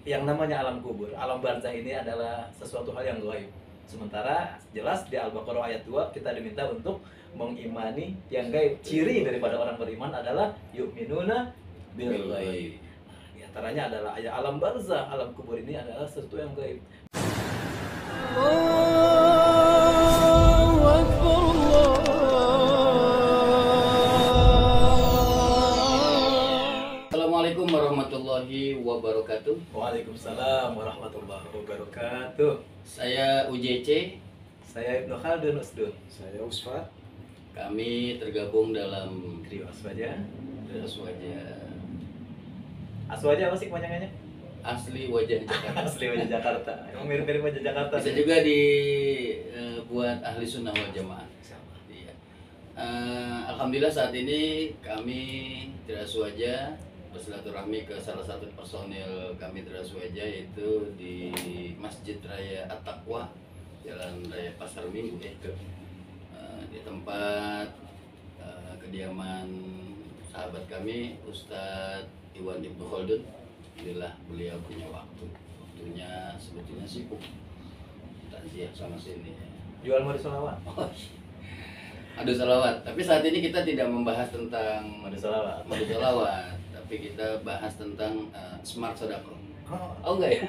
yang namanya alam kubur, alam barzah ini adalah sesuatu hal yang gaib. Sementara jelas di Al-Baqarah ayat 2 kita diminta untuk mengimani yang gaib. Ciri daripada orang beriman adalah yu'minuna bil ghaib. Nah, di antaranya adalah ayat alam barzah, alam kubur ini adalah sesuatu yang gaib. Assalamualaikum warahmatullahi wabarakatuh. Waalaikumsalam warahmatullahi wabarakatuh. Saya UJC. Saya Ibnu Khaldun Usdun. Saya Usfat. Kami tergabung dalam Trio Aswaja. Aswaja, Aswaja apa sih kepanjangannya? asli wajah Jakarta. Asli wajah Jakarta. Emang mirip-mirip wajah Jakarta. Bisa juga dibuat ahli sunnah wal jamaah. Iya. Alhamdulillah saat ini kami Aswaja bersilaturahmi ke salah satu personil kami Aswaja, yaitu di Masjid Raya At-Taqwa, Jalan Raya Pasar Minggu di tempat kediaman sahabat kami Ustadz Iwan Ibnu Khaldun. Alhamdulillah beliau punya waktunya sebetulnya sibuk takziah sama sini. Jual madu selawat. Oh, aduh salawat. Tapi saat ini kita tidak membahas tentang Madu selawat. madu salawat, tapi kita bahas tentang smart sodako. Oh, Oh enggak ya?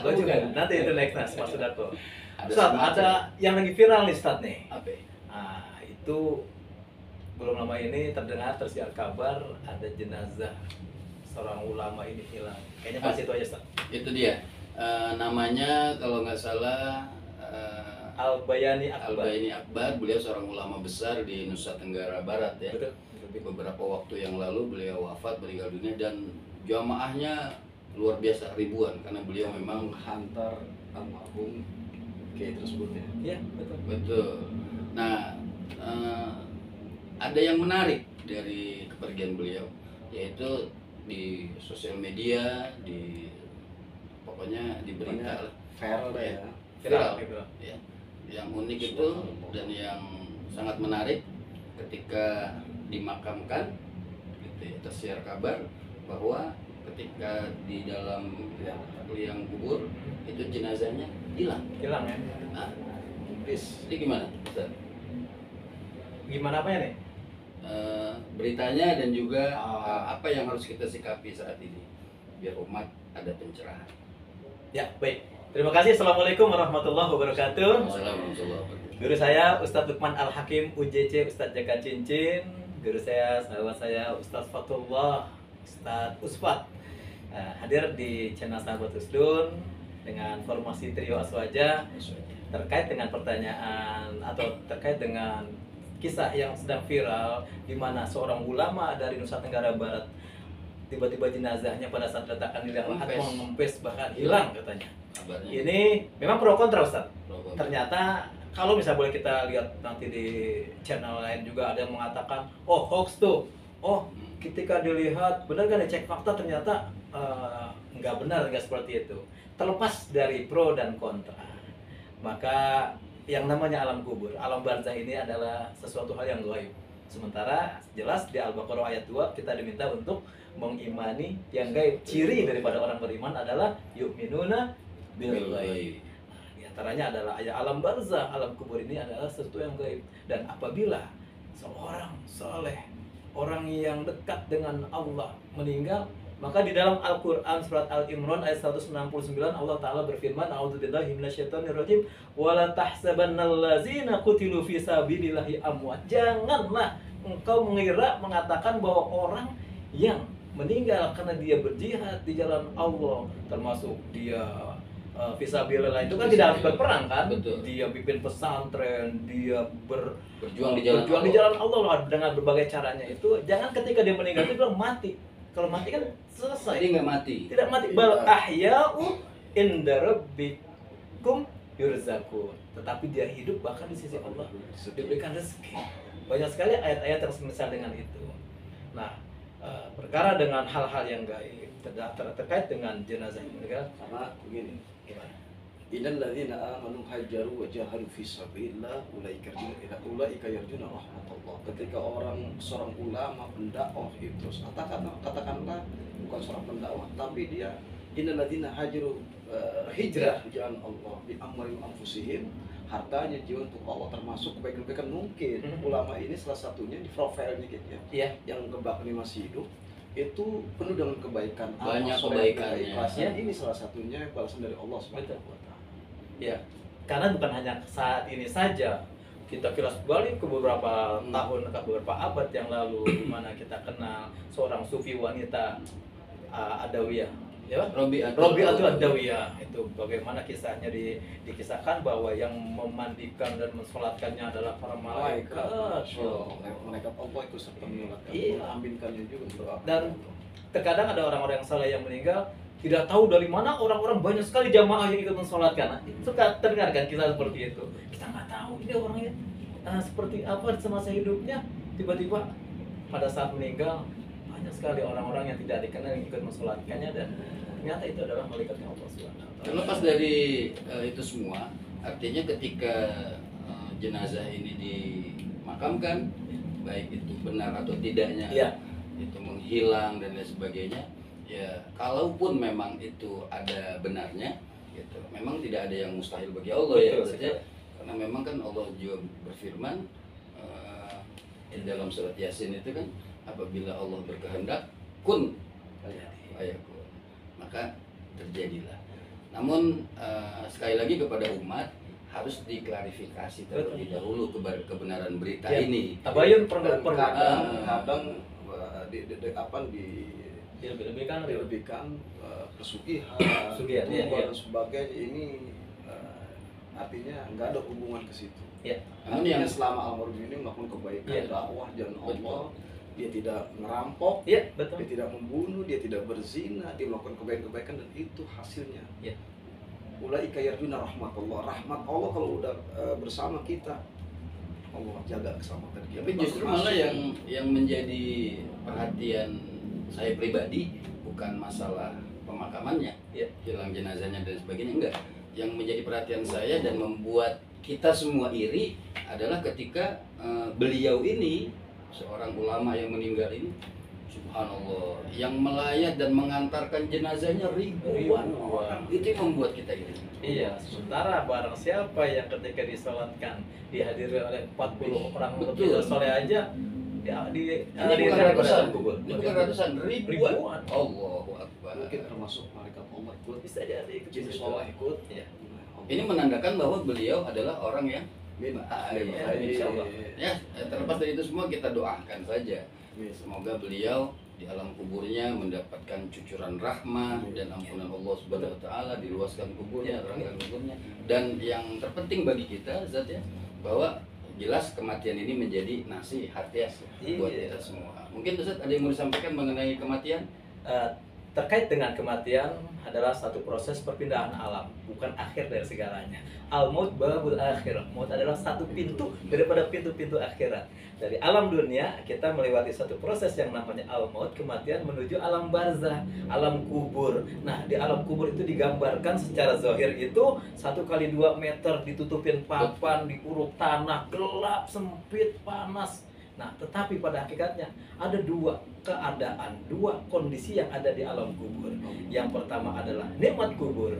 gue juga. Nanti itu next Mas Sudako. Ada Ustaz, smart ada yang lagi viral nih Ustaz nih. Apa? Ya? Itu belum lama ini terdengar tersiar kabar ada jenazah seorang ulama ini hilang. Kayaknya pas itu aja Ustaz. Itu dia. Namanya kalau nggak salah Al-Bayani Akbar. Al-Baini Akbar. Beliau seorang ulama besar di Nusa Tenggara Barat ya. Betul. Beberapa waktu yang lalu beliau wafat, meninggal dunia, dan jamaahnya luar biasa, ribuan, karena beliau memang Menghantar almarhum kiai tersebut ya. Iya, betul. betul. Nah, ada yang menarik dari kepergian beliau, yaitu di sosial media, pokoknya di berita lah. Viral dah ya. Viral. Viral. Ya. Yang unik itu dan yang sangat menarik ketika dimakamkan, gitu ya, tersiar kabar bahwa ketika di dalam liang kubur itu jenazahnya hilang. Hilang ya. Nah, Please. ini gimana, Ustaz? Gimana apanya nih? Beritanya dan juga apa yang harus kita sikapi saat ini biar umat ada pencerahan. Ya, baik. Terima kasih. Assalamualaikum warahmatullahi wabarakatuh. Assalamualaikum. Guru saya Ustadz Lukman Al-Hakim UJC, Ustadz Jaka Cincin. Guru saya, sahabat saya Ustadz Fatullah, Ustadz Usfat. Hadir di channel Sahabat Usdun dengan formasi Trio Aswaja terkait dengan pertanyaan atau terkait dengan kisah yang sedang viral di mana seorang ulama dari Nusa Tenggara Barat tiba-tiba jenazahnya pada saat letakkan di liang lahat mengempes, bahkan hilang katanya. Kabarnya. Ini memang pro kontra Ustadz. Pro kontra. Ternyata kalau misalnya boleh kita lihat nanti di channel lain juga ada yang mengatakan, oh hoax tuh, oh ketika dilihat benar kan dicek fakta ternyata nggak benar, nggak seperti itu. Terlepas dari pro dan kontra, maka yang namanya alam kubur, alam barzah ini adalah sesuatu hal yang gaib. Sementara jelas di Al-Baqarah ayat 2 kita diminta untuk mengimani yang gaib. Ciri daripada orang beriman adalah yu'minuna bil ghaib. Di antaranya adalah ayat alam barzah, alam kubur ini adalah sesuatu yang gaib. Dan apabila seorang soleh, orang yang dekat dengan Allah meninggal, maka di dalam Al-Quran surat Al-Imran ayat 169 Allah Ta'ala berfirman, a'udzubillahi minasyaitonirrajim, wala tahsabannallazina qutilu fi sabilillahi amwat. Janganlah engkau mengira mengatakan bahwa orang yang meninggal karena dia berjihad di jalan Allah, termasuk dia fisabilillah itu kan tidak harus berperang kan? Betul. Dia bikin pesantren, dia Berjuang di jalan berjuang di jalan Allah loh, dengan berbagai caranya itu. Jangan ketika dia meninggal itu bilang mati. Kalau mati kan selesai. Jadi nggak mati. Tidak mati. Bal ahya'u inda rabbikum yurzakun. Tetapi dia hidup bahkan di sisi Allah, diberikan rezeki. Banyak sekali ayat-ayat yang semisal dengan itu. Nah, perkara dengan hal-hal yang gaib terkait dengan jenazah ini kan? Karena begini, Gimana? innal ladzina amanu hajaru wa jahadu fi sabilillah ulaika yarjuna rahmatullah. Ketika seorang ulama pendakwah itu katakanlah bukan seorang pendakwah, tapi dia innal ladzina hajaru hijrah jalan Allah bi amwalihim anfusihim, hartanya jiwa untuk Allah, termasuk kebaikan-kebaikan mungkin. Ulama ini salah satunya di profilnya gitu ya. Iya. Yang kebakti masih hidup itu penuh dengan kebaikan, Banyak amal soleh, kebaikannya. keikhlasan. Ya. Ini salah satunya balasan dari Allah Subhanahu wa taala. Ya, karena bukan hanya saat ini saja. Kita kilas balik ke beberapa tahun, ke beberapa abad yang lalu, di mana kita kenal seorang sufi wanita Adawiyah, ya, Robi'atul Adawiyah. Itu bagaimana kisahnya dikisahkan bahwa yang memandikan dan mensolatkannya adalah para malaikat. Malaikat Allah itu serta menyolatkan, Iya. mengaminkannya juga berdoa. Dan terkadang ada orang-orang yang saleh yang meninggal, tidak tahu dari mana orang-orang banyak sekali jamaah yang ikut mensolatkan. Nah, suka terdengar kan kisah seperti itu. Kita nggak tahu ini orangnya seperti apa semasa hidupnya. Tiba-tiba pada saat meninggal banyak sekali orang-orang yang tidak dikenal yang ikut mensolatkannya, dan ternyata itu adalah malaikatnya Allah Subhanahu wa taala. Terlepas dari itu semua, artinya ketika jenazah ini dimakamkan, baik itu benar atau tidaknya, Iya. itu menghilang dan lain sebagainya, ya kalaupun memang itu ada benarnya, gitu, memang tidak ada yang mustahil bagi Allah. Betul Ya, sekali. maksudnya, karena memang kan Allah juga berfirman di dalam surat Yasin itu kan, apabila Allah berkehendak kun fayakun, maka terjadilah. Namun sekali lagi kepada umat harus diklarifikasi terlebih dahulu kebenaran berita Ya, ini. tabayun Dan perkara kadang dilebih-lebihkan. dilebihkan pesugihan, Pesugihan, iya, tumbal iya. dan sebagainya. Ini artinya nggak ada hubungan ke situ. Ya. Namun Artinya yang selama almarhum ini melakukan kebaikan, Iya. dakwah jalan Allah, Betul. dia tidak merampok, Iya, betul. dia tidak membunuh, dia tidak berzina, dia melakukan kebaikan-kebaikan, dan itu hasilnya. Iya. Ulaika yarjuna rahmatullah. Rahmat Allah kalau udah bersama kita, Allah jaga keselamatan kita. Tapi justru malah yang menjadi perhatian saya pribadi bukan masalah pemakamannya, Iya. hilang jenazahnya dan sebagainya, enggak. Yang menjadi perhatian saya dan membuat kita semua iri adalah ketika beliau ini, seorang ulama yang meninggal ini, subhanallah, yang melayat dan mengantarkan jenazahnya ribuan orang. Itu yang membuat kita iri. Iya, sementara barang siapa yang ketika disolatkan dihadiri oleh 40 orang lebih Betul. soleh aja, ya, Ini bukan ratusan, ini bukan ratusan, ribuan. Ribuan. Allahu Akbar. mungkin termasuk malaikat Allah ikut, bisa jadi ikut jin situ. soleh ikut. Iya. Ini menandakan bahwa beliau adalah orang yang Min Iya, insya Allah. ya, terlepas dari itu semua kita doakan saja. Min. Semoga beliau di alam kuburnya mendapatkan cucuran rahmah dan ampunan Allah Subhanahu wa taala, diluaskan kuburnya, terangkan kuburnya. Dan yang terpenting bagi kita Zat ya, bahwa jelas kematian ini menjadi nasihat ya buat Iya. kita semua. Mungkin Ustaz ada yang mau disampaikan mengenai kematian? Eh, terkait dengan kematian adalah satu proses perpindahan alam, bukan akhir dari segalanya. Al-maut babul akhir. Maut adalah satu pintu daripada pintu-pintu akhirat. Dari alam dunia kita melewati satu proses yang namanya al-maut, kematian, menuju alam barzah, alam kubur. Nah, di alam kubur itu digambarkan secara zahir itu 1x2 meter, ditutupin papan, diuruk tanah, gelap, sempit, panas. Nah, tetapi pada hakikatnya ada dua keadaan, dua kondisi yang ada di alam kubur. Yang pertama adalah nikmat kubur,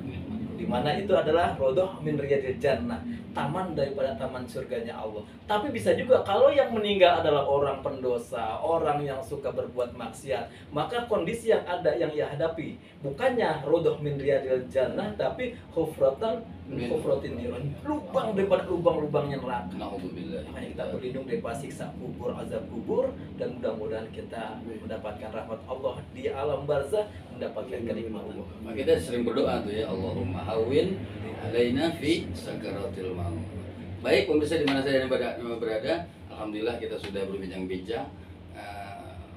di mana itu adalah rodoh min riyadil jannah, taman daripada taman surganya Allah. Tapi bisa juga kalau yang meninggal adalah orang pendosa, orang yang suka berbuat maksiat, maka kondisi yang ada yang ia hadapi bukannya rodoh min riyadil jannah, tapi hufratan min hufratin niran, lubang daripada lubang-lubangnya neraka. Nauzubillah. Makanya kita berlindung dari siksa kubur, azab kubur, dan mudah-mudahan kita mendapatkan rahmat Allah di alam barzah, mendapatkan kenikmatan. Nah, kita sering berdoa tuh ya, Allahumma hawwin alaina fi sakaratil maut. Baik pemirsa di mana saya berada, alhamdulillah kita sudah berbincang-bincang.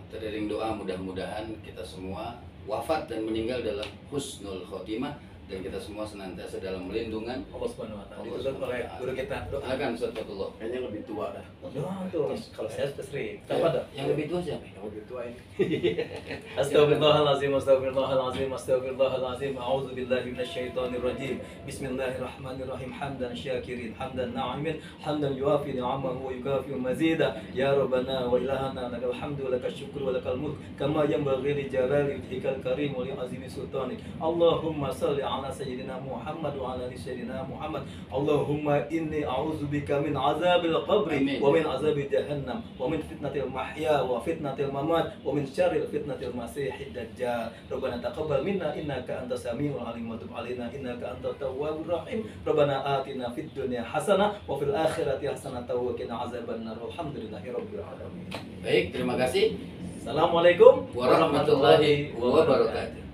Teriring doa mudah-mudahan kita semua wafat dan meninggal dalam husnul khotimah dan kita semua senantiasa dalam melindungan Allah Subhanahu wa taala. Allah Ditutup oleh Subhanahu wa guru kita doa. silakan Ustaz Fatullah. Kayaknya lebih tua dah. Doa tuh. Kalau saya sudah sering. Apa dah? Yang lebih tua siapa? Yang lebih tua ini. Astaghfirullahalazim, astaghfirullahalazim, astaghfirullahalazim. A'udzu billahi minasyaitonir rajim. Bismillahirrahmanirrahim. Hamdan syakirin, hamdan na'imin, hamdan yuwafi ni'amahu wa yukafi mazida. Ya Rabbana wa ilahana lakal hamdu wa lakal syukru wa lakal mulk kama yanbaghi li jalali wajhikal karim wa li azimi sultanik. Allahumma shalli ala sayyidina Muhammad wa ala ali sayyidina Muhammad. Allahumma inni a'udzubika min azabil qabri Amin. wa min azabi jahannam wa min fitnatil mahya wa fitnatil mamat wa min syarril fitnatil masihid dajjal. Rabbana taqabbal minna innaka antas samiul alim wa tub alaina innaka antat tawwabur rahim. Rabbana atina fid dunya hasanah wa fil akhirati hasanah wa qina azabannar. Alhamdulillahirabbil alamin. Baik, terima kasih. Assalamualaikum Warahmatullahi wabarakatuh.